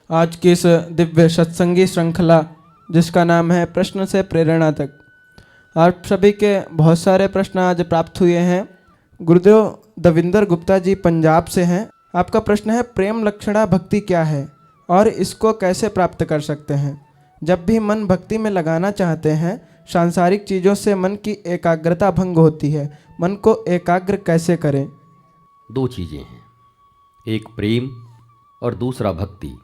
आज की इस दिव्य सत्संगी श्रृंखला जिसका नाम है प्रश्न से प्रेरणा तक। आप सभी के बहुत सारे प्रश्न आज प्राप्त हुए हैं। गुरुदेव दविंदर गुप्ता जी पंजाब से हैं। आपका प्रश्न है, प्रेम लक्षणा भक्ति क्या है और इसको कैसे प्राप्त कर सकते हैं? जब भी मन भक्ति में लगाना चाहते हैं, सांसारिक चीज़ों से मन की एकाग्रता भंग होती है। मन को एकाग्र कैसे करें? दो चीज़ें हैं, एक प्रेम और दूसरा भक्ति।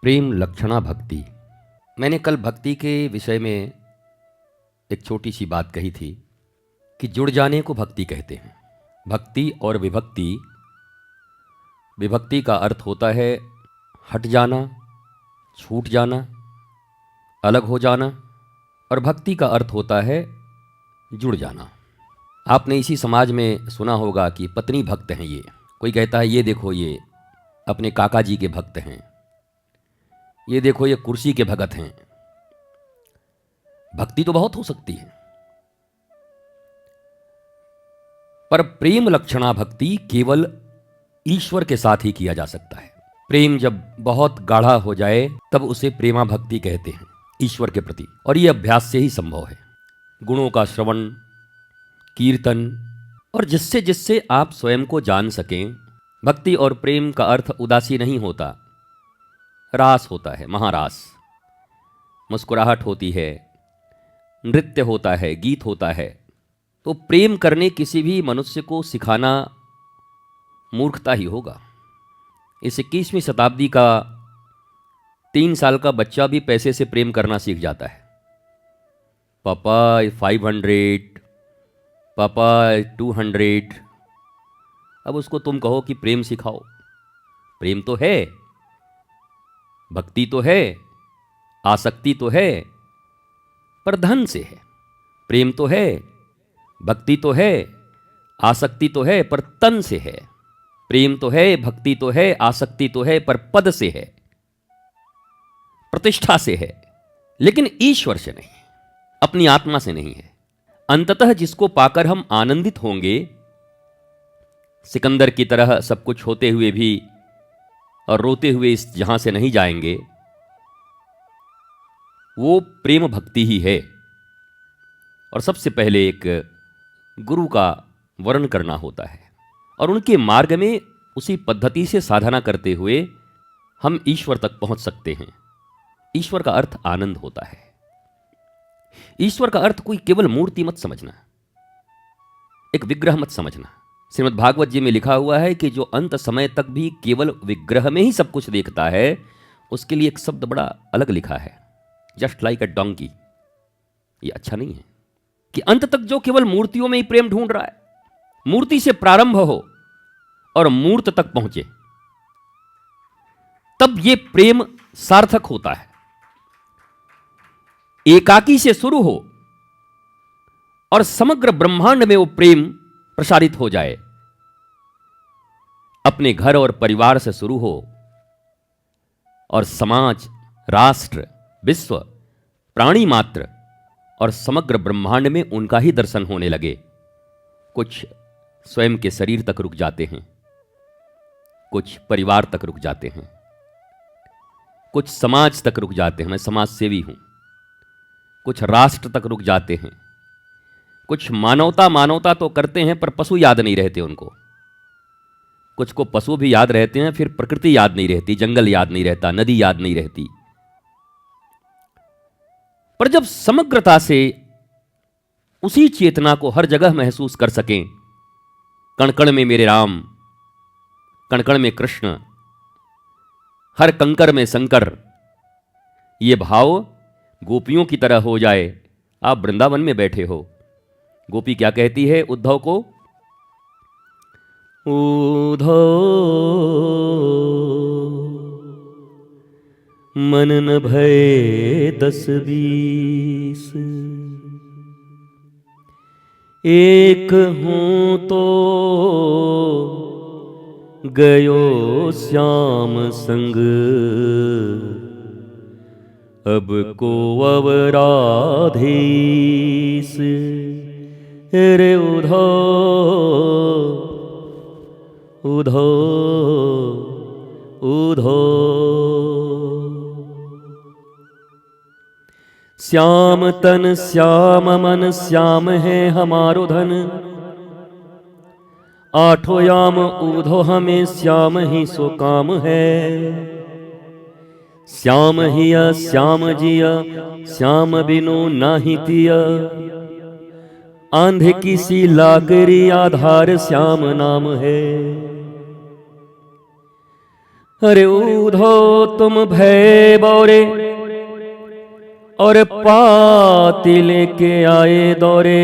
प्रेम लक्षणा भक्ति। मैंने कल भक्ति के विषय में एक छोटी सी बात कही थी कि जुड़ जाने को भक्ति कहते हैं। भक्ति और विभक्ति, विभक्ति का अर्थ होता है हट जाना, छूट जाना, अलग हो जाना, और भक्ति का अर्थ होता है जुड़ जाना। आपने इसी समाज में सुना होगा कि पत्नी भक्त हैं ये। कोई कहता है ये देखो ये अपने काका जी के भक्त हैं, ये देखो ये कुर्सी के भगत हैं। भक्ति तो बहुत हो सकती है, पर प्रेम लक्षणा भक्ति केवल ईश्वर के साथ ही किया जा सकता है। प्रेम जब बहुत गाढ़ा हो जाए तब उसे प्रेमा भक्ति कहते हैं ईश्वर के प्रति, और यह अभ्यास से ही संभव है। गुणों का श्रवण, कीर्तन, और जिससे जिससे आप स्वयं को जान सकें। भक्ति और प्रेम का अर्थ उदासी नहीं होता, रास होता है, महारास। मुस्कुराहट होती है, नृत्य होता है, गीत होता है। तो प्रेम करने किसी भी मनुष्य को सिखाना मूर्खता ही होगा। इस 21वीं शताब्दी का 3 साल का बच्चा भी पैसे से प्रेम करना सीख जाता है। पापा 500, पापा 200। अब उसको तुम कहो कि प्रेम सिखाओ। प्रेम तो है, भक्ति तो है, आसक्ति तो है, पर धन से है। प्रेम तो है, भक्ति तो है, आसक्ति तो है, पर तन से है। प्रेम तो है, भक्ति तो है, आसक्ति तो है, पर पद से है, प्रतिष्ठा से है, लेकिन ईश्वर से नहीं, अपनी आत्मा से नहीं है। अंततः जिसको पाकर हम आनंदित होंगे, सिकंदर की तरह सब कुछ होते हुए भी और रोते हुए इस जहां से नहीं जाएंगे, वो प्रेम भक्ति ही है। और सबसे पहले एक गुरु का वर्ण करना होता है, और उनके मार्ग में उसी पद्धति से साधना करते हुए हम ईश्वर तक पहुंच सकते हैं। ईश्वर का अर्थ आनंद होता है। ईश्वर का अर्थ कोई केवल मूर्ति मत समझना, एक विग्रह मत समझना। श्रीमद् भागवत जी में लिखा हुआ है कि जो अंत समय तक भी केवल विग्रह में ही सब कुछ देखता है, उसके लिए एक शब्द बड़ा अलग लिखा है, जस्ट लाइक अ डोंकी। ये अच्छा नहीं है कि अंत तक जो केवल मूर्तियों में ही प्रेम ढूंढ रहा है, मूर्ति से प्रारंभ हो और मूर्त तक पहुंचे, तब ये प्रेम सार्थक होता है। एकाकी से शुरू हो और समग्र ब्रह्मांड में वो प्रेम प्रसारित हो जाए। अपने घर और परिवार से शुरू हो और समाज, राष्ट्र, विश्व, प्राणी मात्र और समग्र ब्रह्मांड में उनका ही दर्शन होने लगे। कुछ स्वयं के शरीर तक रुक जाते हैं, कुछ परिवार तक रुक जाते हैं, कुछ समाज तक रुक जाते हैं, मैं समाज सेवी हूं। कुछ राष्ट्र तक रुक जाते हैं, कुछ मानवता मानवता तो करते हैं पर पशु याद नहीं रहते उनको। कुछ को पशु भी याद रहते हैं, फिर प्रकृति याद नहीं रहती, जंगल याद नहीं रहता, नदी याद नहीं रहती। पर जब समग्रता से उसी चेतना को हर जगह महसूस कर सकें, कण कण में मेरे राम, कण कण में कृष्ण, हर कंकर में शंकर, ये भाव गोपियों की तरह हो जाए। आप वृंदावन में बैठे हो, गोपी क्या कहती है उद्धव को? उद्धव मन न भय 10-20, एक हूं तो गयो श्याम संग, अब को अवराधीस। रे उधो उधो उधो श्याम तन श्याम मन श्याम है हमारो धन, आठों याम ऊधो हमें श्याम ही सो काम है। श्याम हिया श्याम जिया श्याम बिनु नाही तिया, आंधे किसी लाकरी आधार श्याम नाम है। अरे ऊधो तुम भय बौरे और पाती लेके आए दौरे,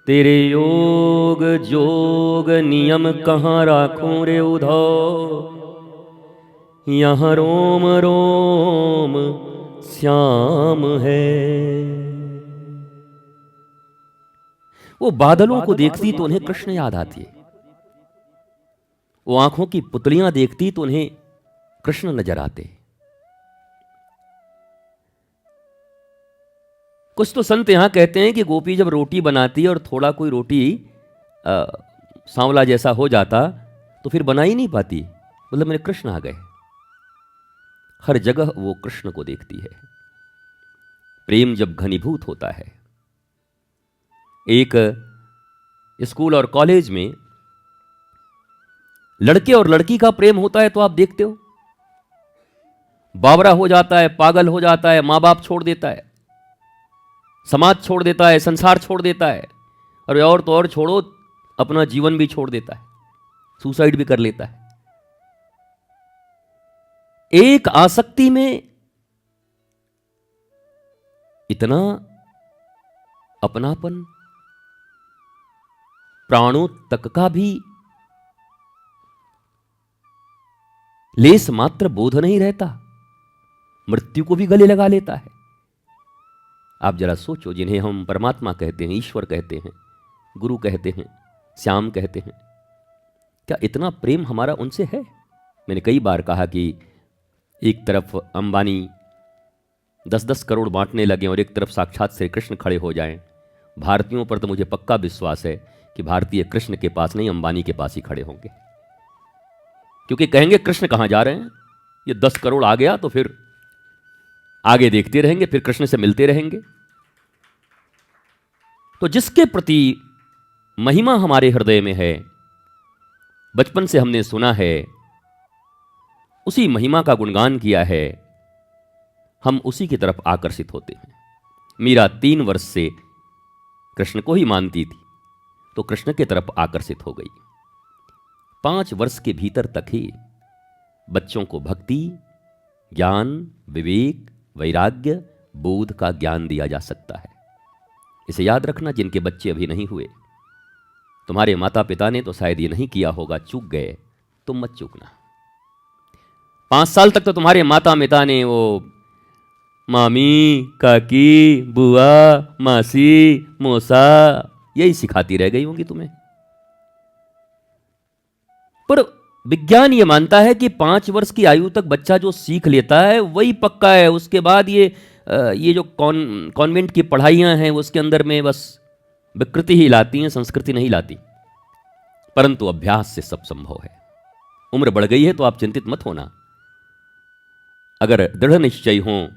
तेरे योग जोग नियम कहाँ राखूं रे उधो, यहाँ रोम रोम श्याम है। वो बादलों को देखती तो उन्हें कृष्ण याद आती है, वो आंखों की पुतलियां देखती तो उन्हें कृष्ण नजर आते। कुछ तो संत यहां कहते हैं कि गोपी जब रोटी बनाती और थोड़ा कोई रोटी सांवला जैसा हो जाता तो फिर बना ही नहीं पाती, मतलब मेरे कृष्ण आ गए। हर जगह वो कृष्ण को देखती है। प्रेम जब घनीभूत होता है, एक स्कूल और कॉलेज में लड़के और लड़की का प्रेम होता है तो आप देखते हो, बावरा हो जाता है, पागल हो जाता है, मां बाप छोड़ देता है, समाज छोड़ देता है, संसार छोड़ देता है, और तो और छोड़ो अपना जीवन भी छोड़ देता है, सुसाइड भी कर लेता है। एक आसक्ति में इतना अपनापन, प्राणों तक का भी लेस मात्र बोध नहीं रहता, मृत्यु को भी गले लगा लेता है। आप जरा सोचो, जिन्हें हम परमात्मा कहते हैं, ईश्वर कहते हैं, गुरु कहते हैं, श्याम कहते हैं, क्या इतना प्रेम हमारा उनसे है? मैंने कई बार कहा कि एक तरफ अंबानी 10-10 करोड़ बांटने लगे और एक तरफ साक्षात श्री कृष्ण खड़े हो जाएं, भारतीयों पर तो मुझे पक्का विश्वास है कि भारतीय कृष्ण के पास नहीं, अंबानी के पास ही खड़े होंगे, क्योंकि कहेंगे कृष्ण कहां जा रहे हैं, ये 10 करोड़ आ गया तो फिर आगे देखते रहेंगे, फिर कृष्ण से मिलते रहेंगे। तो जिसके प्रति महिमा हमारे हृदय में है, बचपन से हमने सुना है, उसी महिमा का गुणगान किया है, हम उसी की तरफ आकर्षित होते हैं। मीरा 3 वर्ष से कृष्ण को ही मानती थी, तो कृष्ण की तरफ आकर्षित हो गई। 5 वर्ष के भीतर तक ही बच्चों को भक्ति, ज्ञान, विवेक, वैराग्य, बोध का ज्ञान दिया जा सकता है। इसे याद रखना, जिनके बच्चे अभी नहीं हुए, तुम्हारे माता पिता ने तो शायद ये नहीं किया होगा, चूक गए, तुम मत चूकना। 5 साल तक तो तुम्हारे माता पिता ने वो मामी, काकी, बुआ, मासी, मौसा यही सिखाती रह गई होंगी तुम्हें। पर विज्ञान ये मानता है कि 5 वर्ष की आयु तक बच्चा जो सीख लेता है वही पक्का है। उसके बाद ये जो कॉन्वेंट की पढ़ाइयाँ हैं उसके अंदर में बस विकृति ही लाती हैं, संस्कृति नहीं लाती। परंतु अभ्यास से सब संभव है। उम्र बढ़ गई है तो आप चिंतित मत होना। अगर दृढ़ निश्चय हो,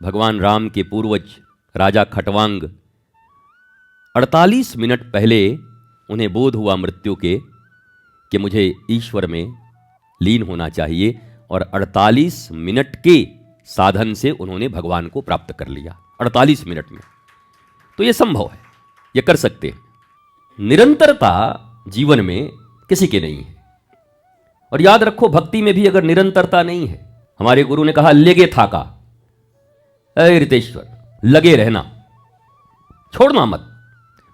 भगवान राम के पूर्वज राजा खटवांग 48 मिनट पहले उन्हें बोध हुआ मृत्यु के कि मुझे ईश्वर में लीन होना चाहिए, और 48 मिनट के साधन से उन्होंने भगवान को प्राप्त कर लिया। 48 मिनट में तो यह संभव है, यह कर सकते हैं। निरंतरता जीवन में किसी के नहीं है। और याद रखो, भक्ति में भी अगर निरंतरता नहीं है, हमारे गुरु ने कहा लेगे थाका, अरे रितेश्वर लगे रहना, छोड़ना मत।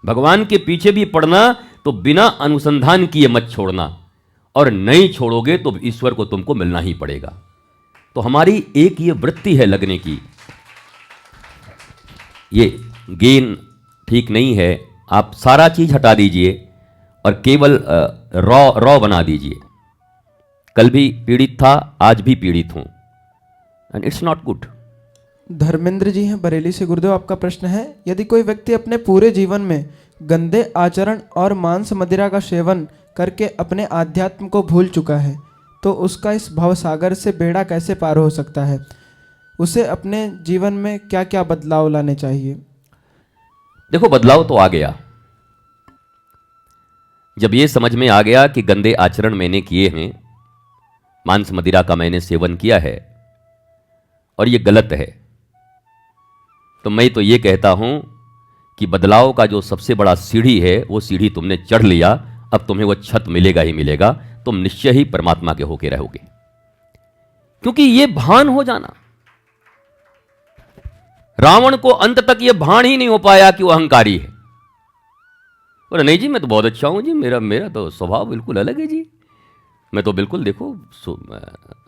भगवान के पीछे भी पड़ना तो बिना अनुसंधान किए मत छोड़ना, और नहीं छोड़ोगे तो ईश्वर को तुमको मिलना ही पड़ेगा। तो हमारी एक ये वृत्ति है लगने की, ये गेन ठीक नहीं है। आप सारा चीज हटा दीजिए और केवल रॉ बना दीजिए। कल भी पीड़ित था, आज भी पीड़ित हूं, and it's not good. Dharmendra ji हैं बरेली से। गुरुदेव, आपका प्रश्न है, यदि कोई व्यक्ति अपने पूरे जीवन में गंदे आचरण और मांस मदिरा का सेवन करके अपने आध्यात्म को भूल चुका है, तो उसका इस भवसागर से बेड़ा कैसे पार हो सकता है? उसे अपने जीवन में क्या क्या बदलाव लाने चाहिए? देखो, बदलाव तो आ गया। जब ये समझ में आ गया कि गंदे आचरण मैंने किए हैं, मांस मदिरा का मैंने सेवन किया है और ये गलत है, तो मैं तो ये कहता हूं कि बदलाव का जो सबसे बड़ा सीढ़ी है वो सीढ़ी तुमने चढ़ लिया। अब तुम्हें वो छत मिलेगा ही मिलेगा, तुम निश्चय ही परमात्मा के होके रहोगे। क्योंकि ये भान हो जाना, रावण को अंत तक ये भान ही नहीं हो पाया कि वो अहंकारी है। बोले नहीं जी, मैं तो बहुत अच्छा हूं जी, मेरा तो स्वभाव बिल्कुल अलग है जी, मैं तो बिल्कुल देखो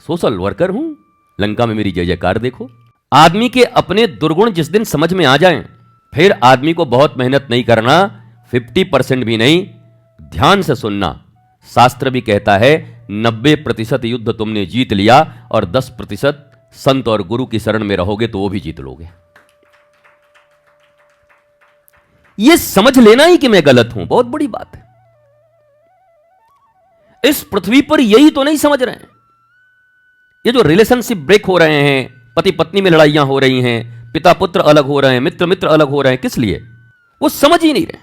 सोशल वर्कर हूं, लंका में मेरी जय जयकार देखो। आदमी के अपने दुर्गुण जिस दिन समझ में आ जाएं, फिर आदमी को बहुत मेहनत नहीं करना, 50% भी नहीं, ध्यान से सुनना। शास्त्र भी कहता है 90% युद्ध तुमने जीत लिया और 10% संत और गुरु की शरण में रहोगे तो वो भी जीत लोगे। ये समझ लेना ही कि मैं गलत हूं बहुत बड़ी बात है। इस पृथ्वी पर यही तो नहीं समझ रहे हैं। ये जो रिलेशनशिप ब्रेक हो रहे हैं, पति पत्नी में लड़ाइयां हो रही हैं, पिता पुत्र अलग हो रहे हैं, मित्र मित्र अलग हो रहे हैं, किस लिए? वो समझ ही नहीं रहे।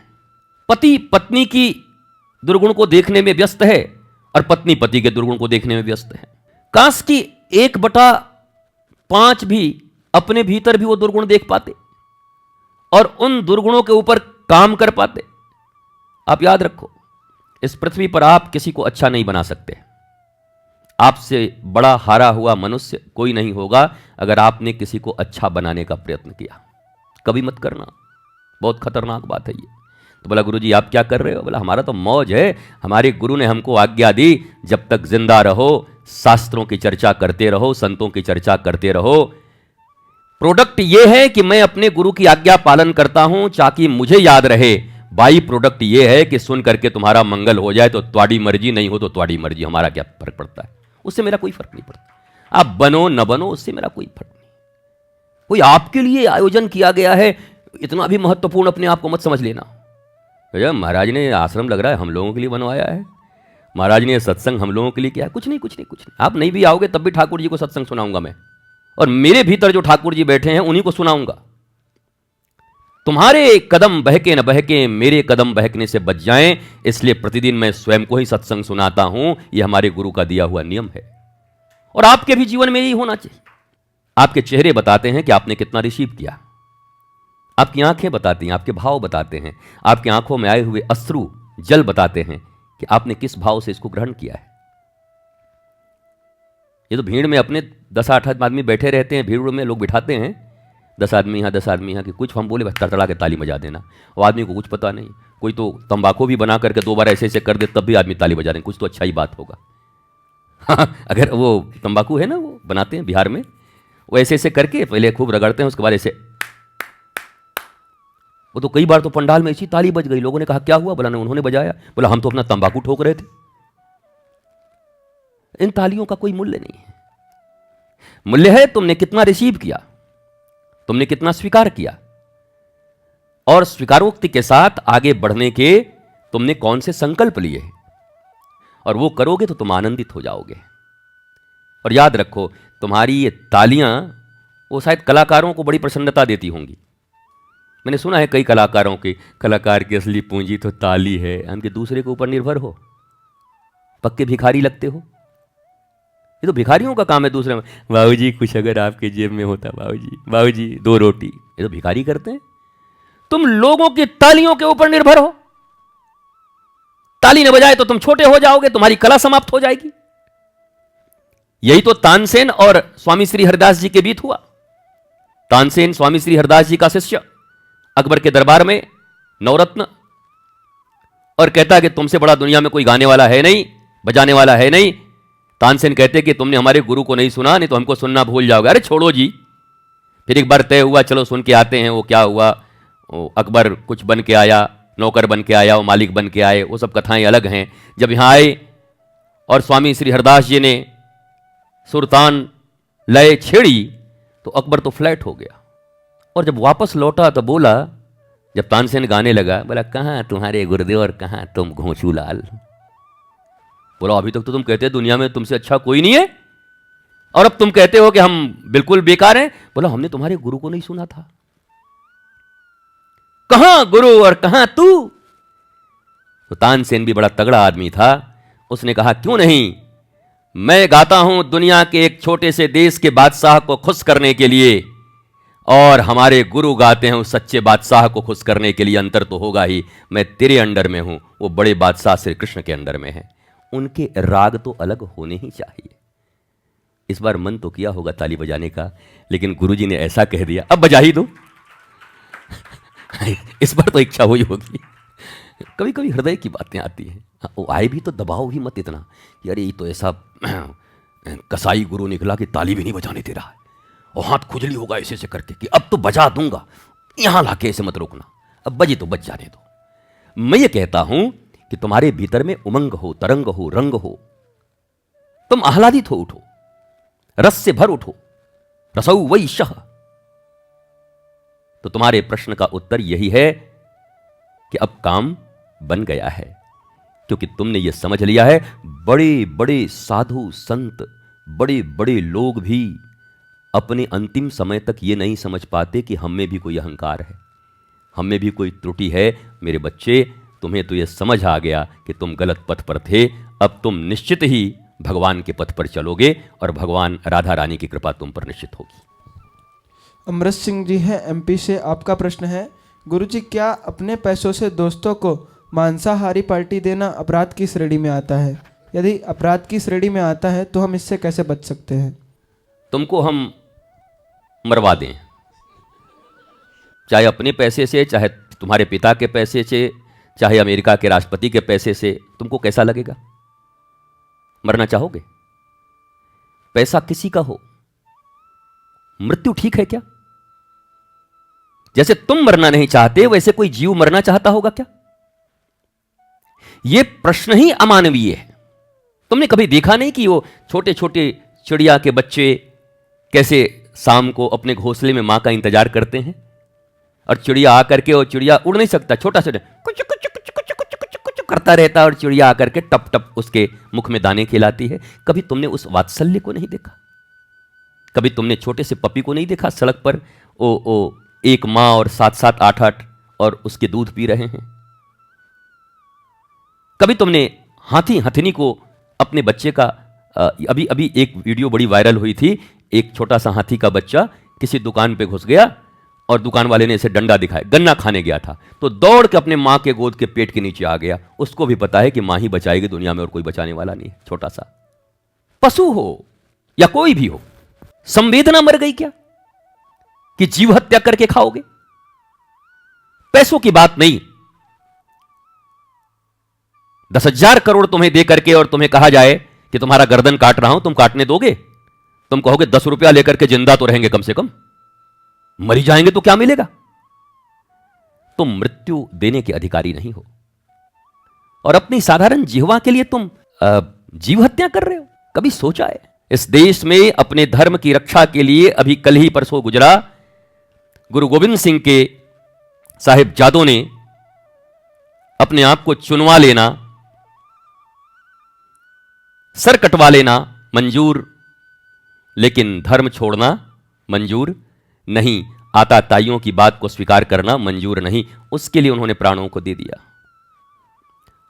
पति पत्नी की दुर्गुण को देखने में व्यस्त है और पत्नी पति के दुर्गुण को देखने में व्यस्त है। काश की 1/5 भी अपने भीतर भी वो दुर्गुण देख पाते और उन दुर्गुणों के ऊपर काम कर पाते। आप याद रखो, इस पृथ्वी पर आप किसी को अच्छा नहीं बना सकते। आपसे बड़ा हारा हुआ मनुष्य कोई नहीं होगा अगर आपने किसी को अच्छा बनाने का प्रयत्न किया। कभी मत करना, बहुत खतरनाक बात है ये। तो बोला गुरुजी आप क्या कर रहे हो? बोला हमारा तो मौज है, हमारे गुरु ने हमको आज्ञा दी जब तक जिंदा रहो शास्त्रों की चर्चा करते रहो, संतों की चर्चा करते रहो। प्रोडक्ट ये है कि मैं अपने गुरु की आज्ञा पालन करता हूं ताकि मुझे याद रहे। बाई प्रोडक्ट ये है कि सुन करके तुम्हारा मंगल हो जाए तो तुम्हारी मर्जी, नहीं हो तो तुम्हारी मर्जी, हमारा क्या फर्क पड़ता है? उससे मेरा कोई फर्क नहीं पड़ता। आप बनो न बनो उससे मेरा कोई फर्क नहीं। कोई आपके लिए आयोजन किया गया है, इतना भी महत्वपूर्ण अपने आप को मत समझ लेना। भैया महाराज ने आश्रम लग रहा है हम लोगों के लिए बनवाया है, महाराज ने सत्संग हम लोगों के लिए किया है। कुछ नहीं कुछ नहीं कुछ नहीं। आप नहीं भी आओगे तब भी ठाकुर जी को सत्संग सुनाऊंगा मैं, और मेरे भीतर जो ठाकुर जी बैठे हैं उन्हीं को सुनाऊंगा। तुम्हारे कदम बहके न बहके मेरे कदम बहकने से बच जाएं, इसलिए प्रतिदिन मैं स्वयं को ही सत्संग सुनाता हूं। यह हमारे गुरु का दिया हुआ नियम है और आपके भी जीवन में यही होना चाहिए। आपके चेहरे बताते हैं कि आपने कितना रिसीव किया, आपकी आंखें बताती हैं, आपके भाव बताते हैं, आपकी आंखों में आए हुए अश्रु जल बताते हैं कि आपने किस भाव से इसको ग्रहण किया है। ये तो भीड़ में अपने 10-8 आदमी बैठे रहते हैं, भीड़ में लोग बिठाते हैं 10 आदमी यहाँ 10 आदमी यहाँ कि कुछ हम बोले बस तड़तड़ा के ताली बजा देना, वो आदमी को कुछ पता नहीं। कोई तो तंबाकू भी बना करके 2 बार ऐसे ऐसे कर दे तब भी आदमी ताली बजा दें, कुछ तो अच्छा ही बात होगा। हाँ, अगर वो तंबाकू है ना वो बनाते हैं बिहार में, वो ऐसे ऐसे करके पहले खूब रगड़ते हैं, उसके बाद ऐसे, वो तो कई बार तो पंडाल में ऐसी ताली बज गई, लोगों ने कहा क्या हुआ? बोला नहीं उन्होंने बजाया। बोला हम तो अपना तंबाकू ठोक रहे थे। इन तालियों का कोई मूल्य नहीं है। मूल्य है तुमने कितना रिसीव किया, तुमने कितना स्वीकार किया, और स्वीकारोक्ति के साथ आगे बढ़ने के तुमने कौन से संकल्प लिए, और वो करोगे तो तुम आनंदित हो जाओगे। और याद रखो तुम्हारी ये तालियां वो शायद कलाकारों को बड़ी प्रसन्नता देती होंगी। मैंने सुना है कई कलाकारों की, कलाकार की असली पूंजी तो ताली है। हम के दूसरे के ऊपर निर्भर हो, पक्के भिखारी लगते हो। ये तो भिखारियों का काम है दूसरे में, बाबूजी कुछ अगर आपके जेब में होता, बाबूजी 2 रोटी। ये तो भिखारी करते हैं। तुम लोगों की तालियों के ऊपर निर्भर हो, ताली न बजाए तो तुम छोटे हो जाओगे, तुम्हारी कला समाप्त हो जाएगी। यही तो तानसेन और स्वामी श्री हरिदास जी के बीच हुआ। तानसेन स्वामी श्री हरिदास जी का शिष्य, अकबर के दरबार में नवरत्न, और कहता है कि तुमसे बड़ा दुनिया में कोई गाने वाला है नहीं, बजाने वाला है नहीं। तानसेन कहते कि तुमने हमारे गुरु को नहीं सुना, नहीं तो हमको सुनना भूल जाओगे। अरे छोड़ो जी। फिर एक बार तय हुआ चलो सुन के आते हैं। वो क्या हुआ, अकबर कुछ बन के आया, नौकर बन के आया, वो मालिक बन के आए, वो सब कथाएं अलग हैं। जब यहाँ आए और स्वामी श्री हरदास जी ने सुरतान लय छेड़ी तो अकबर तो फ्लैट हो गया। और जब वापस लौटा तो बोला, जब तानसेन गाने लगा, बोला कहाँ तुम्हारे गुरुदेव और कहाँ तुम घोंचू लाल। बोला अभी तक तो तुम कहते दुनिया में तुमसे अच्छा कोई नहीं है, और अब तुम कहते हो कि हम बिल्कुल बेकार हैं। बोला हमने तुम्हारे गुरु को नहीं सुना था। कहां गुरु और कहां तू। तो तानसेन भी बड़ा तगड़ा आदमी था। उसने कहा क्यों नहीं, मैं गाता हूं दुनिया के एक छोटे से देश के बादशाह को खुश करने के लिए, और हमारे गुरु गाते हैं उस सच्चे बादशाह को खुश करने के लिए। अंतर तो होगा ही, मैं तेरे अंडर में हूं, वो बड़े बादशाह श्री कृष्ण के अंडर में है। उनके राग तो अलग होने ही चाहिए। इस बार मन तो किया होगा ताली बजाने का, लेकिन गुरुजी ने ऐसा कह दिया अब बजा ही दो। इस बार तो इच्छा हुई होगी। कभी कभी हृदय की बातें आती हैं। वो आए भी तो दबाओ भी मत इतना कि अरे ये तो ऐसा कसाई गुरु निकला कि ताली भी नहीं बजाने दे रहा है, और हाथ खुजली होगा ऐसे से करके कि अब तो बजा दूंगा, यहां लाके ऐसे मत रोकना, अब बजे तो बज जाने दो। मैं ये कहता हूं कि तुम्हारे भीतर में उमंग हो, तरंग हो, रंग हो, तुम आह्लादित हो उठो, रस से भर उठो, रसौ वै शह। तो तुम्हारे प्रश्न का उत्तर यही है कि अब काम बन गया है, क्योंकि तुमने यह समझ लिया है। बड़े बड़े साधु संत, बड़े बड़े लोग भी अपने अंतिम समय तक ये नहीं समझ पाते कि हम में भी कोई अहंकार है, हम में भी कोई त्रुटि है। मेरे बच्चे, तुम्हें तो यह समझ आ गया कि तुम गलत पथ पर थे। अब तुम निश्चित ही भगवान के पथ पर चलोगे, और भगवान राधा रानी की कृपा तुम पर निश्चित होगी। अमृत सिंह जी है एमपी से। आपका प्रश्न है, गुरुजी क्या अपने पैसों से दोस्तों को मांसाहारी पार्टी देना अपराध की श्रेणी में आता है? यदि अपराध की श्रेणी में आता है तो हम इससे कैसे बच सकते हैं? तुमको हम मरवा दें, चाहे अपने पैसे से, चाहे तुम्हारे पिता के पैसे से, चाहे अमेरिका के राष्ट्रपति के पैसे से, तुमको कैसा लगेगा? मरना चाहोगे? पैसा किसी का हो, मृत्यु ठीक है क्या? जैसे तुम मरना नहीं चाहते, वैसे कोई जीव मरना चाहता होगा क्या? यह प्रश्न ही अमानवीय है। तुमने कभी देखा नहीं कि वो छोटे छोटे चिड़िया के बच्चे कैसे शाम को अपने घोंसले में मां का इंतजार करते हैं, और चिड़िया आकर के, और चिड़िया उड़ नहीं सकता, छोटा सा कुछ कुछ कुछ कुछ कुछ कुछ कुछ करता रहता है, और चिड़िया आकर के टप टप उसके मुख में दाने खिलाती है। कभी तुमने उस वात्सल्य को नहीं देखा? कभी तुमने छोटे से पपी को नहीं देखा सड़क पर, ओ एक मां और 7-7 8-8 और उसके दूध पी रहे हैं? कभी तुमने हाथी हथनी को अपने बच्चे का, अभी अभी एक वीडियो बड़ी वायरल हुई थी, एक छोटा सा हाथी का बच्चा किसी दुकान पे घुस गया, और दुकान वाले ने इसे डंडा दिखाया, गन्ना खाने गया था, तो दौड़ के अपने मां के गोद के पेट के नीचे आ गया। उसको भी पता है कि मां ही बचाएगी दुनिया में, और कोई बचाने वाला नहीं है। छोटा सा पशु हो या कोई भी हो, संवेदना मर गई क्या कि जीव हत्या करके खाओगे? पैसों की बात नहीं, 10,000 करोड़ तुम्हें दे करके और तुम्हें कहा जाए कि तुम्हारा गर्दन काट रहा हूं, तुम काटने दोगे? तुम कहोगे 10 रुपया लेकर के जिंदा तो रहेंगे, कम से कम मरी जाएंगे तो क्या मिलेगा? तुम मृत्यु देने के अधिकारी नहीं हो, और अपनी साधारण जिह्वा के लिए तुम जीव हत्या कर रहे हो। कभी सोचा है? इस देश में अपने धर्म की रक्षा के लिए अभी कल ही परसों गुजरा, गुरु गोविंद सिंह के साहिबजादों ने अपने आप को चुनवा लेना, सर कटवा लेना मंजूर, लेकिन धर्म छोड़ना मंजूर नहीं, आताताइयों की बात को स्वीकार करना मंजूर नहीं। उसके लिए उन्होंने प्राणों को दे दिया,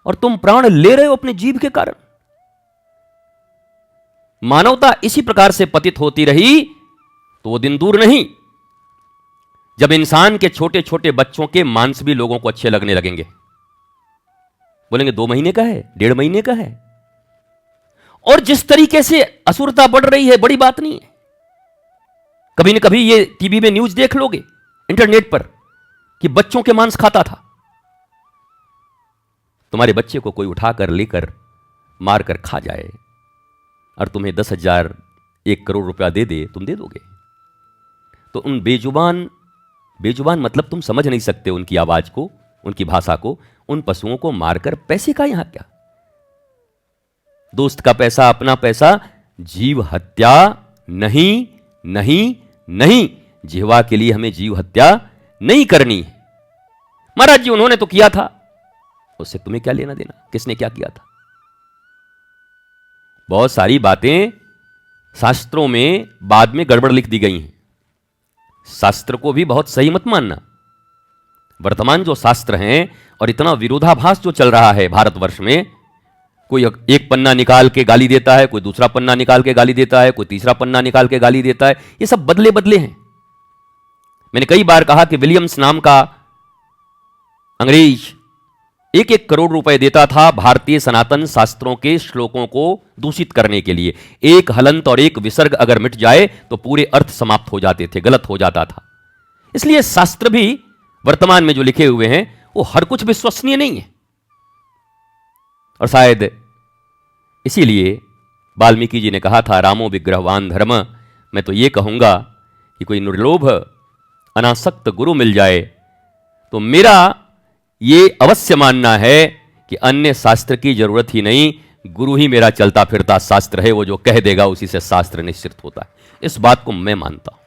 और तुम प्राण ले रहे हो अपने जीव के कारण। मानवता इसी प्रकार से पतित होती रही तो वो दिन दूर नहीं जब इंसान के छोटे छोटे बच्चों के मांस भी लोगों को अच्छे लगने लगेंगे। बोलेंगे 2 महीने का है, 1.5 महीने का है। और जिस तरीके से असुरता बढ़ रही है, बड़ी बात नहीं है। कभी न कभी ये टीवी में न्यूज देख लोगे, इंटरनेट पर, कि बच्चों के मांस खाता था। तुम्हारे बच्चे को कोई उठाकर लेकर मारकर खा जाए, और तुम्हें 10,000 1 करोड़ रुपया दे दे, तुम दे दोगे? तो उन बेजुबान मतलब तुम समझ नहीं सकते उनकी आवाज को, उनकी भाषा को। उन पशुओं को मारकर पैसे का यहां क्या? दोस्त का पैसा, अपना पैसा। जीव हत्या नहीं, नहीं, नहीं। जिह्वा के लिए हमें जीव हत्या नहीं करनी है। महाराज जी उन्होंने तो किया था, उससे तुम्हें क्या लेना देना? किसने क्या किया था? बहुत सारी बातें शास्त्रों में बाद में गड़बड़ लिख दी गई हैं। शास्त्र को भी बहुत सही मत मानना। वर्तमान जो शास्त्र हैं और इतना विरोधाभास जो चल रहा है भारतवर्ष में, कोई एक पन्ना निकाल के गाली देता है, कोई दूसरा पन्ना निकाल के गाली देता है, कोई तीसरा पन्ना निकाल के गाली देता है, ये सब बदले बदले हैं। मैंने कई बार कहा कि विलियम्स नाम का अंग्रेज 1-1 करोड़ रुपए देता था भारतीय सनातन शास्त्रों के श्लोकों को दूषित करने के लिए। एक हलंत और एक विसर्ग अगर मिट जाए तो पूरे अर्थ समाप्त हो जाते थे, गलत हो जाता था। इसलिए शास्त्र भी वर्तमान में जो लिखे हुए हैं वो हर कुछ विश्वसनीय नहीं है। और शायद इसीलिए वाल्मीकि जी ने कहा था, रामो विग्रहवान धर्म। मैं तो ये कहूंगा कि कोई निर्लोभ अनासक्त गुरु मिल जाए तो मेरा ये अवश्य मानना है कि अन्य शास्त्र की जरूरत ही नहीं, गुरु ही मेरा चलता फिरता शास्त्र है। वो जो कह देगा उसी से शास्त्र निश्चित होता है। इस बात को मैं मानता हूं,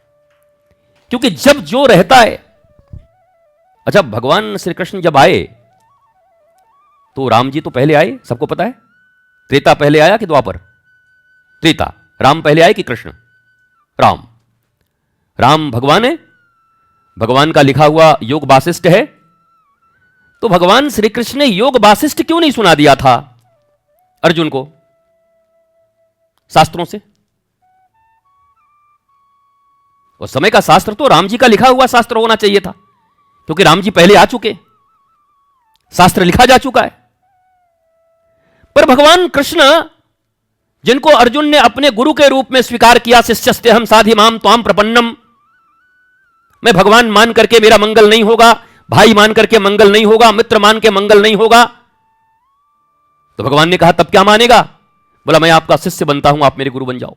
क्योंकि जब जो रहता है। अच्छा, भगवान श्री कृष्ण जब आए तो राम जी तो पहले आए, सबको पता है। त्रेता पहले आया कि द्वापर? त्रेता। राम पहले आए कि कृष्ण? राम। राम भगवान है, भगवान का लिखा हुआ योग वासिष्ठ है। तो भगवान श्री कृष्ण ने योग वासिष्ठ क्यों नहीं सुना दिया था अर्जुन को शास्त्रों से? उस समय का शास्त्र तो राम जी का लिखा हुआ शास्त्र होना चाहिए था, क्योंकि राम जी पहले आ चुके, शास्त्र लिखा जा चुका है। पर भगवान कृष्ण, जिनको अर्जुन ने अपने गुरु के रूप में स्वीकार किया, शिष्यस्तेहम साधिमाम त्वाम प्रपन्नम, मैं भगवान मान करके मेरा मंगल नहीं होगा, भाई मान करके मंगल नहीं होगा, मित्र मान के मंगल नहीं होगा। तो भगवान ने कहा तब क्या मानेगा? बोला मैं आपका शिष्य बनता हूं, आप मेरे गुरु बन जाओ।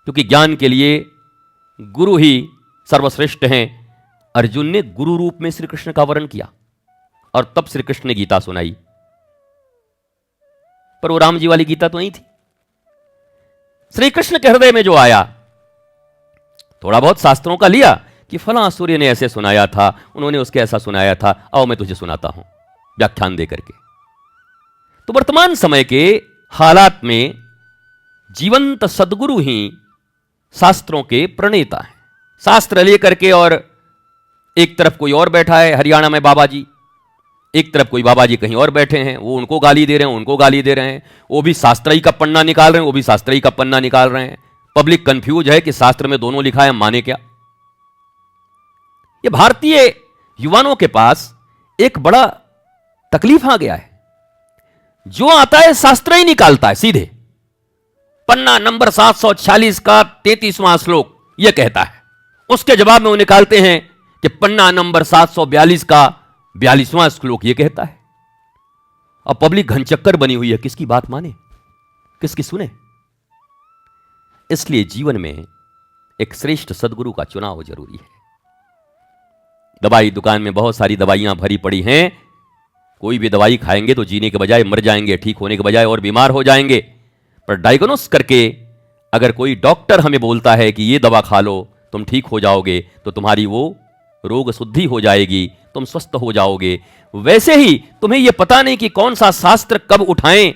क्योंकि ज्ञान के लिए गुरु ही सर्वश्रेष्ठ हैं। अर्जुन ने गुरु रूप में श्री कृष्ण का वर्ण किया और तब श्री कृष्ण ने गीता सुनाई। पर वो राम जी वाली गीता तो नहीं थी। श्री कृष्ण के हृदय में जो आया, थोड़ा बहुत शास्त्रों का लिया कि फला सूर्य ने ऐसे सुनाया था, उन्होंने उसके ऐसा सुनाया था, आओ मैं तुझे सुनाता हूं व्याख्यान दे करके। तो वर्तमान समय के हालात में जीवंत सदगुरु ही शास्त्रों के प्रणेता हैं। शास्त्र लेकर के, और एक तरफ कोई और बैठा है हरियाणा में बाबा जी, एक तरफ कोई बाबा जी कहीं और बैठे हैं, वो उनको गाली दे रहे हैं, उनको गाली दे रहे हैं। वो भी शास्त्र ही का पन्ना निकाल रहे हैं, वो भी शास्त्र ही का पन्ना निकाल रहे हैं। पब्लिक कंफ्यूज है कि शास्त्र में दोनों लिखा है, माने क्या। ये भारतीय युवाओं के पास एक बड़ा तकलीफ आ गया है। जो आता है शास्त्र ही निकालता है सीधे। पन्ना नंबर 746 का 33वां श्लोक यह कहता है, उसके जवाब में वो निकालते हैं कि पन्ना नंबर 742 का 42वां श्लोक यह कहता है। अब पब्लिक घनचक्कर बनी हुई है, किसकी बात माने, किसकी सुने। इसलिए जीवन में एक श्रेष्ठ सदगुरु का चुनाव जरूरी है। दवाई दुकान में बहुत सारी दवाइयां भरी पड़ी हैं, कोई भी दवाई खाएंगे तो जीने के बजाय मर जाएंगे, ठीक होने के बजाय और बीमार हो जाएंगे। पर डायग्नोस करके अगर कोई डॉक्टर हमें बोलता है कि ये दवा खा लो तुम ठीक हो जाओगे, तो तुम्हारी वो रोग शुद्धि हो जाएगी, तुम स्वस्थ हो जाओगे। वैसे ही तुम्हें यह पता नहीं कि कौन सा शास्त्र कब उठाएं,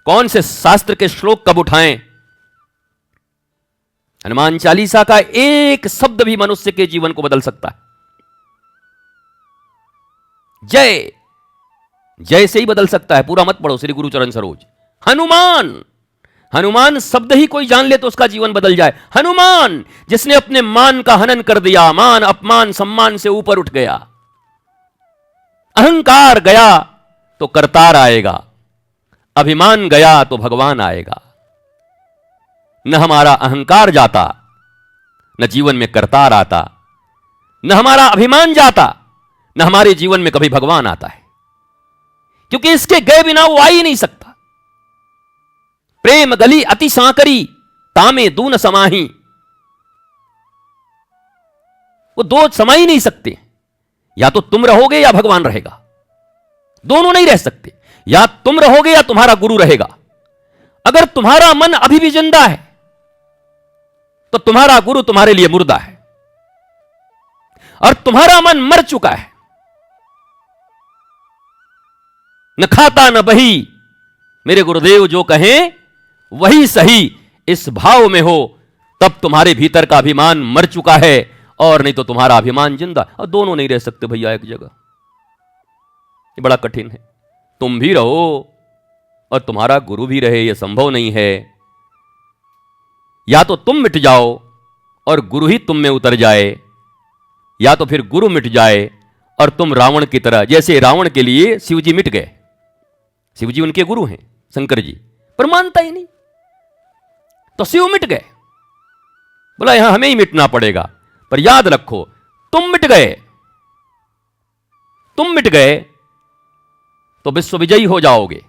कौन से शास्त्र के श्लोक कब उठाएं। हनुमान चालीसा का एक शब्द भी मनुष्य के जीवन को बदल सकता है। जय जय से ही बदल सकता है, पूरा मत पढ़ो श्री गुरु चरण सरोज। हनुमान, हनुमान शब्द ही कोई जान ले तो उसका जीवन बदल जाए। हनुमान जिसने अपने मान का हनन कर दिया, मान अपमान सम्मान से ऊपर उठ गया। अहंकार गया तो करतार आएगा, अभिमान गया तो भगवान आएगा। न हमारा अहंकार जाता, न जीवन में करतार आता, न हमारा अभिमान जाता, न हमारे जीवन में कभी भगवान आता है। क्योंकि इसके गए बिना वो आ ही नहीं सकता। प्रेम गली अति सांकरी, तामे दून समाही। वो दो समा ही नहीं सकते। या तो तुम रहोगे या भगवान रहेगा, दोनों नहीं रह सकते। या तुम रहोगे या तुम्हारा गुरु रहेगा। अगर तुम्हारा मन अभी भी जिंदा है तो तुम्हारा गुरु तुम्हारे लिए मुर्दा है, और तुम्हारा मन मर चुका है। न खाता न बही, मेरे गुरुदेव जो कहें वही सही। इस भाव में हो तब तुम्हारे भीतर का अभिमान मर चुका है, और नहीं तो तुम्हारा अभिमान जिंदा। और दोनों नहीं रह सकते भैया एक जगह, ये बड़ा कठिन है। तुम भी रहो और तुम्हारा गुरु भी रहे, यह संभव नहीं है। या तो तुम मिट जाओ और गुरु ही तुम में उतर जाए, या तो फिर गुरु मिट जाए और तुम रावण की तरह, जैसे रावण के लिए शिव जी मिट गए, शिव जी उनके गुरु हैं शंकर जी, पर मानता ही नहीं, तो शिव मिट गए। बोला यहां हमें ही मिटना पड़ेगा। पर याद रखो, तुम मिट गए, तुम मिट गए तो विश्व विजयी हो जाओगे,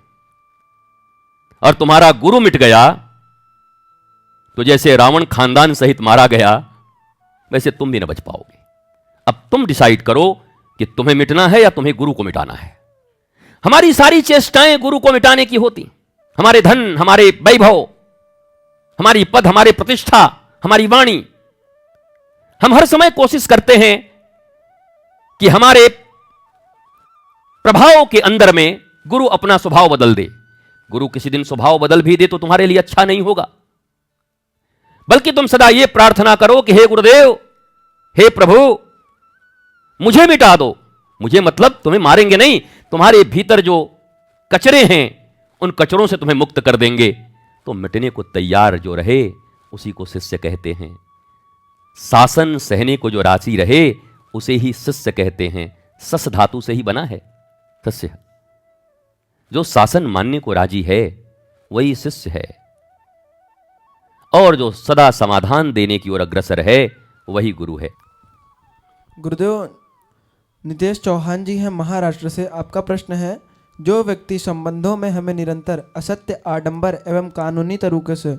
और तुम्हारा गुरु मिट गया तो जैसे रावण खानदान सहित मारा गया, वैसे तुम भी न बच पाओगे। अब तुम डिसाइड करो कि तुम्हें मिटना है या तुम्हें गुरु को मिटाना है। हमारी सारी चेष्टाएं गुरु को मिटाने की होती। हमारे धन, हमारे वैभव, हमारी पद, हमारे प्रतिष्ठा, हमारी वाणी, हम हर समय कोशिश करते हैं कि हमारे प्रभाव के अंदर में गुरु अपना स्वभाव बदल दे। गुरु किसी दिन स्वभाव बदल भी दे तो तुम्हारे लिए अच्छा नहीं होगा, बल्कि तुम सदा यह प्रार्थना करो कि हे गुरुदेव, हे प्रभु, मुझे मिटा दो। मुझे मतलब तुम्हें मारेंगे नहीं, तुम्हारे भीतर जो कचरे हैं उन कचरों से तुम्हें मुक्त कर देंगे। तो मिटने को तैयार जो रहे उसी को शिष्य कहते हैं। शासन सहने को जो राशि रहे उसे ही शिष्य कहते हैं। सस धातु से ही बना है शिष्य। जो शासन मानने को राजी है वही शिष्य है, और जो सदा समाधान देने की ओर अग्रसर है वही गुरु है। गुरुदेव, नितेश चौहान जी हैं महाराष्ट्र से। आपका प्रश्न है, जो व्यक्ति संबंधों में हमें निरंतर असत्य, आडंबर एवं कानूनी तरीके से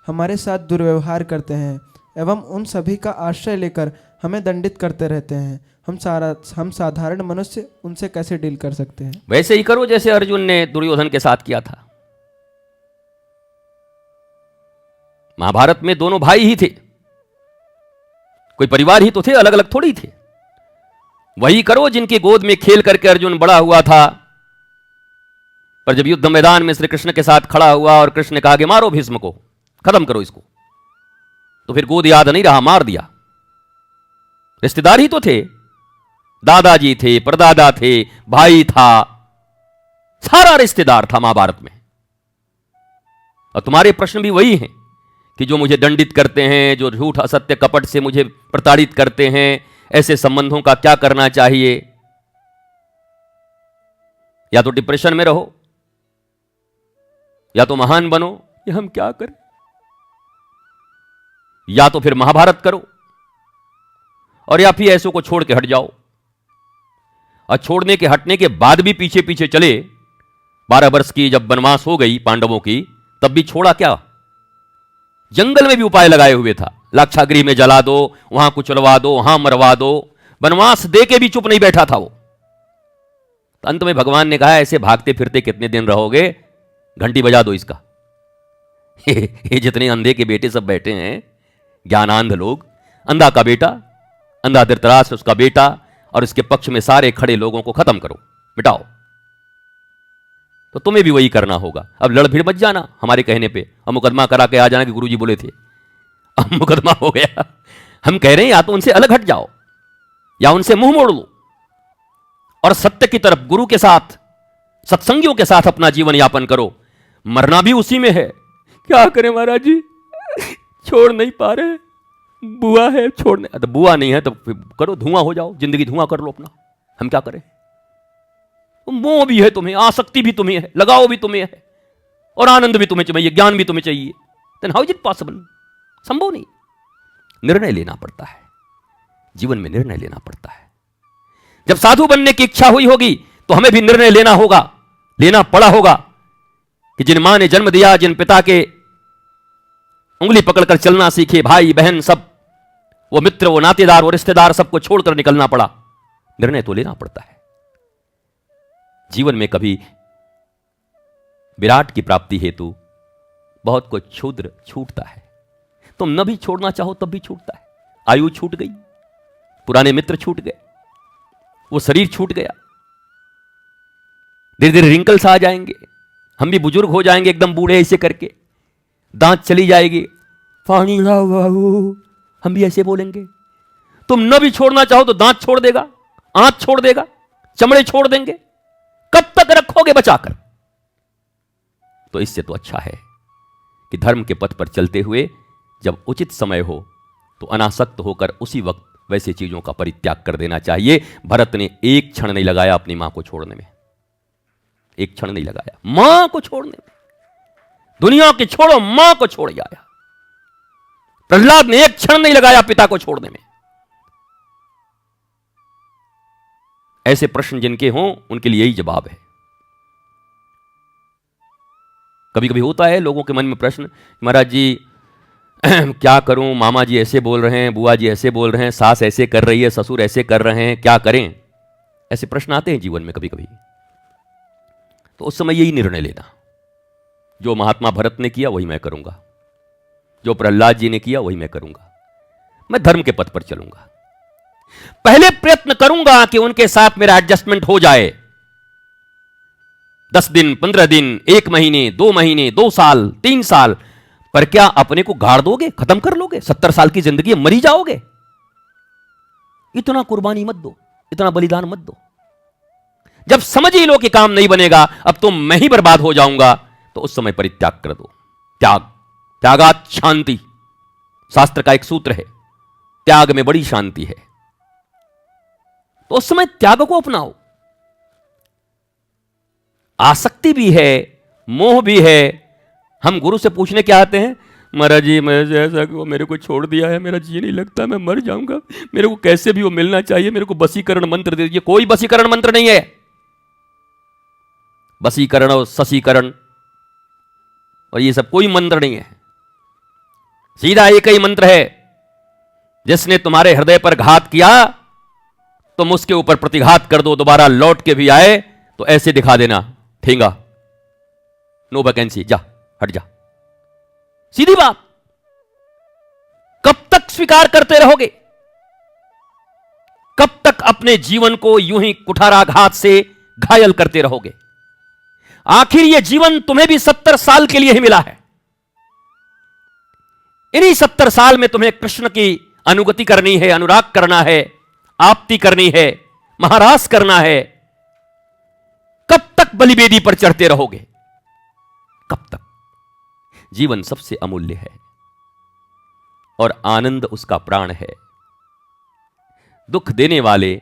हमारे साथ दुर्व्यवहार करते हैं एवं उन सभी का आश्रय लेकर हमें दंडित करते रहते हैं, हम साधारण मनुष्य उनसे कैसे डील कर सकते हैं? वैसे ही करो जैसे अर्जुन ने दुर्योधन के साथ किया था। महाभारत में दोनों भाई ही थे, कोई परिवार ही तो थे, अलग अलग थोड़ी थे। वही करो जिनकी गोद में खेल करके अर्जुन बड़ा हुआ था। पर जब युद्ध मैदान में श्री कृष्ण के साथ खड़ा हुआ और कृष्ण ने कहा कि मारो भीष्म को, खत्म करो इसको, तो फिर गोद याद नहीं रहा, मार दिया। रिश्तेदार ही तो थे, दादाजी थे, परदादा थे, भाई था, सारा रिश्तेदार था महाभारत में। और तुम्हारे प्रश्न भी वही हैं कि जो मुझे दंडित करते हैं, जो झूठ असत्य कपट से मुझे प्रताड़ित करते हैं, ऐसे संबंधों का क्या करना चाहिए? या तो डिप्रेशन में रहो या तो महान बनो, ये हम क्या करें? या तो फिर महाभारत करो, और या फिर ऐसों को छोड़ के हट जाओ। और छोड़ने के हटने के बाद भी पीछे पीछे चले। 12 वर्ष की जब वनवास हो गई पांडवों की, तब भी छोड़ा क्या? जंगल में भी उपाय लगाए हुए था, लाक्षागृह में जला दो, वहां कुचलवा दो, वहां मरवा दो, वनवास दे के भी चुप नहीं बैठा था वो। तो अंत में भगवान ने कहा, ऐसे भागते फिरते कितने दिन रहोगे, घंटी बजा दो इसका। ये जितने अंधे के बेटे सब बैठे हैं, ज्ञानांध लोग, अंधा का बेटा, अंधा धृतराष्ट्र उसका बेटा, और इसके पक्ष में सारे खड़े लोगों को खत्म करो, मिटाओ। तो तुम्हें भी वही करना होगा। अब लड़ भिड़ मत जाना हमारे कहने पे, और मुकदमा करा के आ जाना कि गुरुजी बोले थे। अब मुकदमा हो गया। हम कह रहे हैं या तो उनसे अलग हट जाओ या उनसे मुंह मोड़ लो और सत्य की तरफ, गुरु के साथ, सत्संगियों के साथ अपना जीवन यापन करो। मरना भी उसी में है। क्या करें महाराज जी, छोड़ नहीं पा रहे, बुआ है छोड़ने। तो बुआ नहीं है तो करो, धुआं हो जाओ, जिंदगी धुआं कर लो अपना। हम क्या करें? मोह भी है तुम्हें, आसक्ति भी तुम्हें है, लगाव भी तुम्हें है, और आनंद भी तुम्हें चाहिए, ज्ञान भी तुम्हें चाहिए। Then how is it possible? संभव नहीं। निर्णय लेना पड़ता है, जीवन में निर्णय लेना पड़ता है। जब साधु बनने की इच्छा हुई होगी तो हमें भी निर्णय लेना होगा, लेना पड़ा होगा कि जिन मां ने जन्म दिया, जिन पिता के उंगली पकड़कर चलना सीखे, भाई बहन सब, वो मित्र, वो नातेदार, वो रिश्तेदार, सबको छोड़कर निकलना पड़ा। निर्णय तो लेना पड़ता है। जीवन में कभी विराट की प्राप्ति हेतु बहुत कुछ क्षुद्र छूटता है। तुम न भी छोड़ना चाहो तब भी छूटता है। आयु छूट गई, पुराने मित्र छूट गए, वो शरीर छूट गया, धीरे धीरे रिंकल्स आ जाएंगे, हम भी बुजुर्ग हो जाएंगे एकदम बूढ़े ऐसे करके। दांत चली जाएगी, पानी लाओ बाबू, हम भी ऐसे बोलेंगे। तुम न भी छोड़ना चाहो तो दांत छोड़ देगा, आंत छोड़ देगा, चमड़े छोड़ देंगे। कब तक रखोगे बचाकर? तो इससे तो अच्छा है कि धर्म के पथ पर चलते हुए जब उचित समय हो तो अनासक्त होकर उसी वक्त वैसे चीजों का परित्याग कर देना चाहिए। भरत ने एक क्षण नहीं लगाया अपनी मां को छोड़ने में, एक क्षण नहीं लगाया मां को छोड़ने में। दुनिया की छोड़ो, मां को छोड़ आया। प्रहलाद ने एक क्षण नहीं लगाया पिता को छोड़ने में। ऐसे प्रश्न जिनके हों उनके लिए यही जवाब है। कभी कभी होता है लोगों के मन में प्रश्न, महाराज जी क्या करूं, मामा जी ऐसे बोल रहे हैं, बुआ जी ऐसे बोल रहे हैं, सास ऐसे कर रही है, ससुर ऐसे कर रहे हैं, क्या करें? ऐसे प्रश्न आते हैं जीवन में कभी कभी। तो उस समय यही निर्णय लेना, जो महात्मा भरत ने किया वही मैं करूंगा, जो प्रहलाद जी ने किया वही मैं करूंगा। मैं धर्म के पथ पर चलूंगा। पहले प्रयत्न करूंगा कि उनके साथ मेरा एडजस्टमेंट हो जाए। 10 दिन, 15 दिन, 1 महीने, 2 महीने, 2 साल, 3 साल, पर क्या अपने को गाड़ दोगे, खत्म कर लोगे? 70 साल की जिंदगी मरी जाओगे? इतना कुर्बानी मत दो, इतना बलिदान मत दो। जब समझ ही लो कि काम नहीं बनेगा, अब तो मैं ही बर्बाद हो जाऊंगा, तो उस समय परित्याग कर दो। त्याग, त्यागात शांति, शास्त्र का एक सूत्र है, त्याग में बड़ी शांति है। तो उस समय त्याग को अपनाओ। आसक्ति भी है, मोह भी है। हम गुरु से पूछने क्या आते हैं, महाराज जी मैं ऐसा वो मेरे को छोड़ दिया है, मेरा जी नहीं लगता, मैं मर जाऊंगा, मेरे को कैसे भी वो मिलना चाहिए, मेरे को बसीकरण मंत्र दे दीजिए। कोई बसीकरण मंत्र नहीं है। बसीकरण और ससीकरण और ये सब कोई मंत्र नहीं है। सीधा एक ही मंत्र है, जिसने तुम्हारे हृदय पर घात किया तुम उसके ऊपर प्रतिघात कर दो, दोबारा लौट के भी आए तो ऐसे दिखा देना, ठेंगा, नो वैकेंसी, जा हट जा। सीधी बात। कब तक स्वीकार करते रहोगे? कब तक अपने जीवन को यूं ही कुठाराघात से घायल करते रहोगे? आखिर यह जीवन तुम्हें भी 70 साल के लिए ही मिला है। इन्हीं 70 साल में तुम्हें कृष्ण की अनुगति करनी है, अनुराग करना है, आप्ति करनी है, महारास करना है। कब तक बलिवेदी पर चढ़ते रहोगे? कब तक? जीवन सबसे अमूल्य है और आनंद उसका प्राण है। दुख देने वाले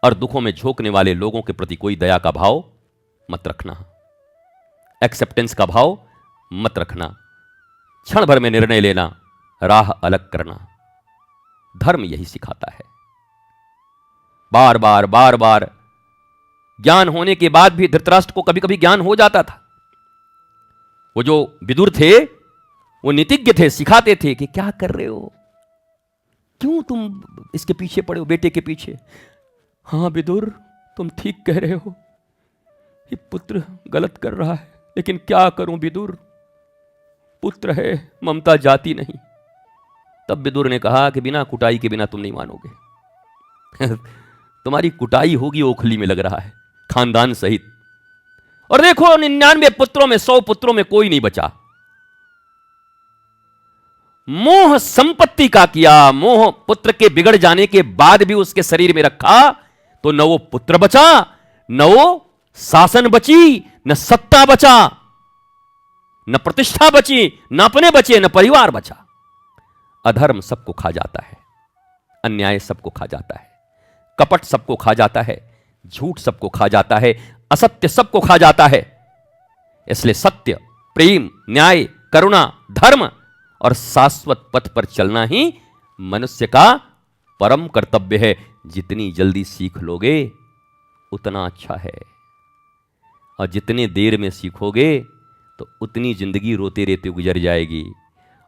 और दुखों में झोंकने वाले लोगों के प्रति कोई दया का भाव मत रखना, एक्सेप्टेंस का भाव मत रखना। क्षण भर में निर्णय लेना, राह अलग करना, धर्म यही सिखाता है। बार बार बार बार ज्ञान होने के बाद भी धृतराष्ट्र को कभी कभी ज्ञान हो जाता था। वो जो विदुर थे वो नीतिज्ञ थे, सिखाते थे कि क्या कर रहे हो, क्यों तुम इसके पीछे पड़े हो, बेटे के पीछे। हाँ विदुर तुम ठीक कह रहे हो, ये पुत्र गलत कर रहा है, लेकिन क्या करूं विदुर, पुत्र है, ममता जाती नहीं। तब विदुर ने कहा कि बिना कुटाई के बिना तुम नहीं मानोगे। तुम्हारी कुटाई होगी ओखली में लग रहा है, खानदान सहित। और देखो 99 पुत्रों में 100 पुत्रों में कोई नहीं बचा। मोह संपत्ति का किया, मोह पुत्र के बिगड़ जाने के बाद भी उसके शरीर में रखा, तो न वो पुत्र बचा, न वो शासन बची, न सत्ता बचा, न प्रतिष्ठा बची, न अपने बचे, न परिवार बचा। अधर्म सबको खा जाता है, अन्याय सबको खा जाता है, कपट सबको खा जाता है, झूठ सबको खा जाता है, असत्य सबको खा जाता है। इसलिए सत्य, प्रेम, न्याय, करुणा, धर्म और शाश्वत पथ पर चलना ही मनुष्य का परम कर्तव्य है। जितनी जल्दी सीख लोगे उतना अच्छा है, और जितने देर में सीखोगे तो उतनी जिंदगी रोते रहते गुजर जाएगी।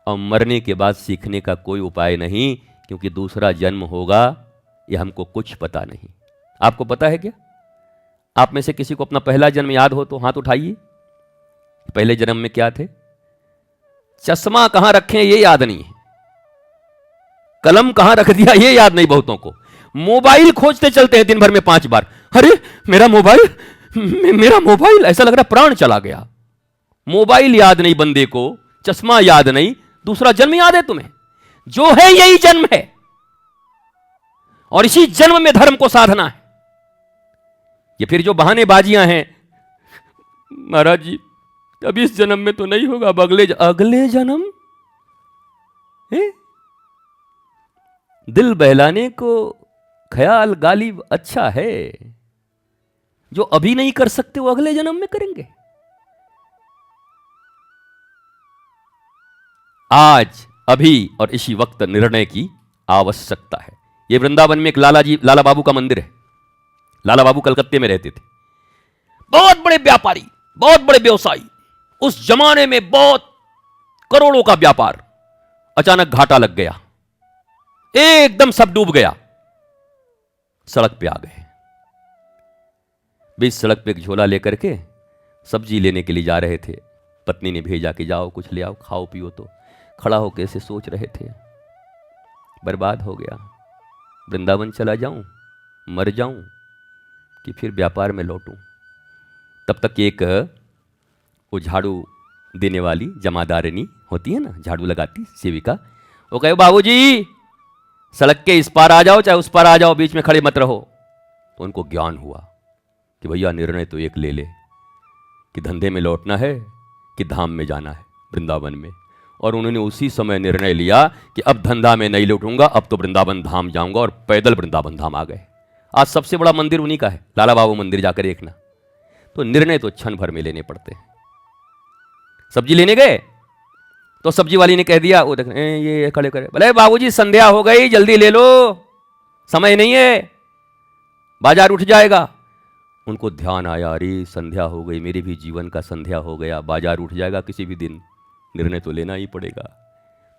और मरने के बाद सीखने का कोई उपाय नहीं, क्योंकि दूसरा जन्म होगा ये हमको कुछ पता नहीं। आपको पता है क्या? आप में से किसी को अपना पहला जन्म याद हो तो हाथ उठाइए। पहले जन्म में क्या थे? चश्मा कहां रखें ये याद नहीं है, कलम कहां रख दिया ये याद नहीं बहुतों को। मोबाइल खोजते चलते हैं दिन भर में 5 बार, अरे मेरा मोबाइल, मेरा मोबाइल, ऐसा लग रहा प्राण चला गया। मोबाइल याद नहीं बंदे को, चश्मा याद नहीं, दूसरा जन्म याद है तुम्हें? जो है यही जन्म है, और इसी जन्म में धर्म को साधना है। ये फिर जो बहानेबाजियां हैं, महाराज जी अब इस जन्म में तो नहीं होगा, अब अगले जन्म है? दिल बहलाने को ख्याल गालिब अच्छा है, जो अभी नहीं कर सकते वो अगले जन्म में करेंगे। आज अभी और इसी वक्त निर्णय की आवश्यकता है। ये वृंदावन में एक लाला बाबू का मंदिर है। लाला बाबू कलकत्ते में रहते थे, बहुत बड़े व्यापारी, बहुत बड़े व्यवसायी, उस जमाने में बहुत करोड़ों का व्यापार। अचानक घाटा लग गया, एकदम सब डूब गया। सड़क पे आ गए। बीच सड़क पे एक झोला लेकर के सब्जी लेने के लिए जा रहे थे। पत्नी ने भेजा कि जाओ कुछ ले आओ, खाओ पियो। तो खड़ा होकर ऐसे सोच रहे थे, बर्बाद हो गया, वृंदावन चला जाऊं, मर जाऊं कि फिर व्यापार में लौटूं। तब तक एक वो झाड़ू देने वाली जमादारनी होती है ना, झाड़ू लगाती सेविका, वो कहे बाबूजी सड़क के इस पार आ जाओ चाहे उस पार आ जाओ, बीच में खड़े मत रहो। तो उनको ज्ञान हुआ कि भैया निर्णय तो एक ले ले कि धंधे में लौटना है कि धाम में जाना है, वृंदावन में। और उन्होंने उसी समय निर्णय लिया कि अब धंधा में नहीं लौटूंगा, अब तो वृंदावन धाम जाऊंगा, और पैदल वृंदावन धाम आ गए। आज सबसे बड़ा मंदिर उन्हीं का है, लाला बाबू मंदिर जाकर देखना। तो निर्णय तो क्षण भर में लेने पड़ते हैं। सब्जी लेने गए तो सब्जी वाली ने कह दिया, वो देख ये खड़े करे, बोले बाबूजी संध्या हो गई, जल्दी ले लो, समय नहीं है, बाजार उठ जाएगा। उनको ध्यान आया, अरे संध्या हो गई, मेरे भी जीवन का संध्या हो गया, बाजार उठ जाएगा किसी भी दिन, निर्णय तो लेना ही पड़ेगा।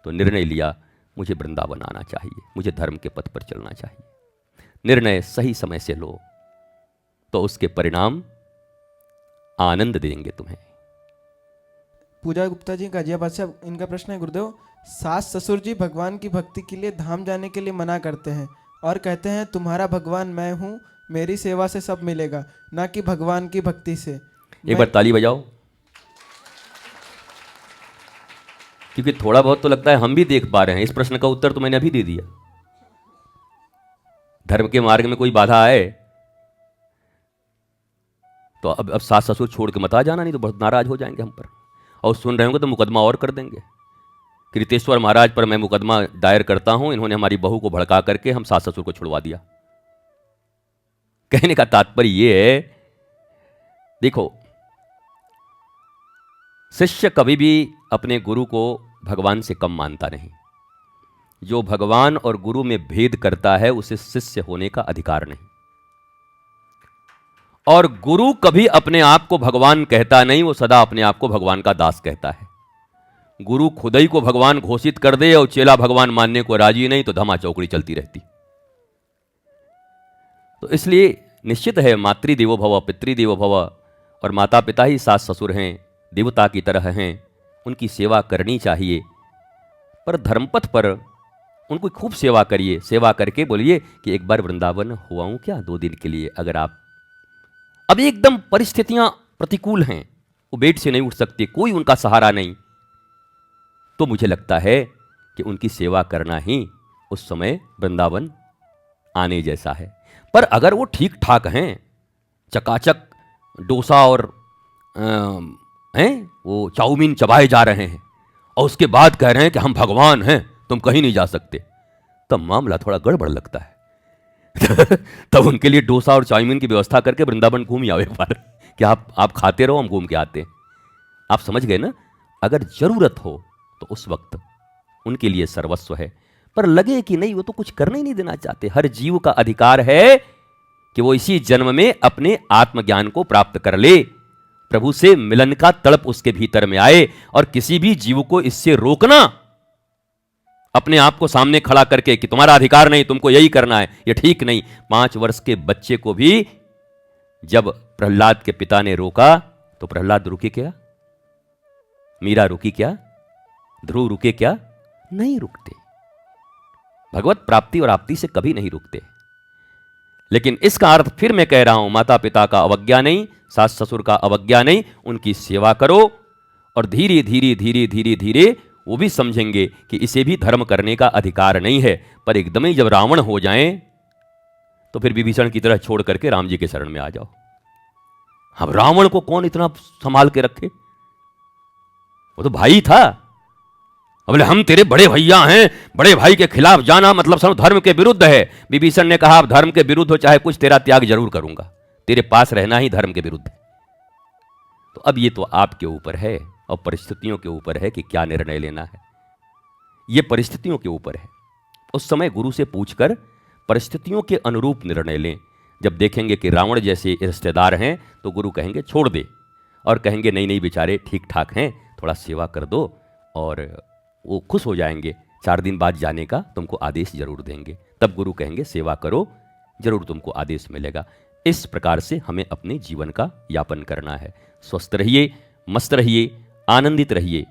तो निर्णय लिया, मुझे वृंदावन आना चाहिए, मुझे धर्म के पथ पर चलना चाहिए। निर्णय सही समय से लो तो उसके परिणाम आनंद देंगे तुम्हें। पूजा गुप्ता जी गाजियाबाद से इनका प्रश्न है, गुरुदेव सास ससुर जी भगवान की भक्ति के लिए धाम जाने के लिए मना करते हैं और कहते हैं तुम्हारा भगवान मैं हूँ, मेरी सेवा से सब मिलेगा, ना कि भगवान की भक्ति से। एक बार ताली बजाओ, क्योंकि थोड़ा बहुत तो लगता है हम भी देख पा रहे हैं। इस प्रश्न का उत्तर तो मैंने अभी दे दिया। धर्म के मार्ग में कोई बाधा आए तो अब सास ससुर छोड़ के मत आ जाना, नहीं तो बहुत नाराज हो जाएंगे हम पर, और सुन रहे होंगे तो मुकदमा और कर देंगे। कृतेश्वर महाराज पर मैं मुकदमा दायर करता हूं, इन्होंने हमारी बहू को भड़का करके हम सास ससुर को छुड़वा दिया। कहने का तात्पर्य यह है, देखो शिष्य कभी भी अपने गुरु को भगवान से कम मानता नहीं। जो भगवान और गुरु में भेद करता है उसे शिष्य होने का अधिकार नहीं। और गुरु कभी अपने आप को भगवान कहता नहीं, वो सदा अपने आप को भगवान का दास कहता है। गुरु खुद ही को भगवान घोषित कर दे और चेला भगवान मानने को राजी नहीं तो धमा चौकड़ी चलती रहती। तो इसलिए निश्चित है मातृदेवो भव पितृदेवो भव, और माता पिता ही सास ससुर हैं, देवता की तरह हैं, उनकी सेवा करनी चाहिए। पर धर्मपथ पर उनको खूब सेवा करिए, सेवा करके बोलिए कि एक बार वृंदावन हुआ हूं क्या 2 दिन के लिए। अगर आप अब एकदम परिस्थितियां प्रतिकूल हैं, वो बेड से नहीं उठ सकते, कोई उनका सहारा नहीं, तो मुझे लगता है कि उनकी सेवा करना ही उस समय वृंदावन आने जैसा है। पर अगर वो ठीक ठाक हैं, चकाचक डोसा और वो चाउमीन चबाए जा रहे हैं और उसके बाद कह रहे हैं कि हम भगवान हैं, तुम कहीं नहीं जा सकते, तब मामला थोड़ा गड़बड़ लगता है। तब उनके लिए डोसा और चाउमीन की व्यवस्था करके वृंदावन घूम आओ एक बार, कि आप खाते रहो, हम घूम के आते हैं। आप समझ गए ना? अगर जरूरत हो तो उस वक्त उनके लिए सर्वस्व है, पर लगे कि नहीं वो तो कुछ करने ही नहीं देना चाहते। हर जीव का अधिकार है कि वो इसी जन्म में अपने आत्मज्ञान को प्राप्त कर ले, प्रभु से मिलन का तड़प उसके भीतर में आए, और किसी भी जीव को इससे रोकना, अपने आप को सामने खड़ा करके कि तुम्हारा अधिकार नहीं, तुमको यही करना है, ये ठीक नहीं। 5 वर्ष के बच्चे को भी जब प्रहलाद के पिता ने रोका तो प्रहलाद रुके क्या? मीरा रुकी क्या? ध्रुव रुके क्या? नहीं रुकते। भगवत प्राप्ति और आपत्ति से कभी नहीं रुकते। लेकिन इसका अर्थ फिर मैं कह रहा हूं, माता पिता का अवज्ञा नहीं, सास ससुर का अवज्ञा नहीं, उनकी सेवा करो। और धीरे धीरे धीरे धीरे धीरे वो भी समझेंगे कि इसे भी धर्म करने का अधिकार नहीं है। पर एकदम ही जब रावण हो जाएं तो फिर विभीषण की तरह छोड़ करके राम जी के शरण में आ जाओ। अब रावण को कौन इतना संभाल के रखे, वो तो भाई था। अब बोले हम तेरे बड़े भैया हैं, बड़े भाई के खिलाफ जाना मतलब सब धर्म के विरुद्ध है। विभीषण ने कहा अब धर्म के विरुद्ध हो चाहे कुछ, तेरा त्याग जरूर करूंगा, तेरे पास रहना ही धर्म के विरुद्ध है। तो अब ये तो आपके ऊपर है और परिस्थितियों के ऊपर है कि क्या निर्णय लेना है। ये परिस्थितियों के ऊपर है। उस समय गुरु से पूछकर परिस्थितियों के अनुरूप निर्णय लें। जब देखेंगे कि रावण जैसे रिश्तेदार हैं तो गुरु कहेंगे छोड़ दे, और कहेंगे नहीं नहीं बेचारे ठीक ठाक हैं, थोड़ा सेवा कर दो, और वो खुश हो जाएंगे। 4 दिन बाद जाने का तुमको आदेश जरूर देंगे। तब गुरु कहेंगे सेवा करो, जरूर तुमको आदेश मिलेगा। इस प्रकार से हमें अपने जीवन का यापन करना है। स्वस्थ रहिए, मस्त रहिए, आनंदित रहिए।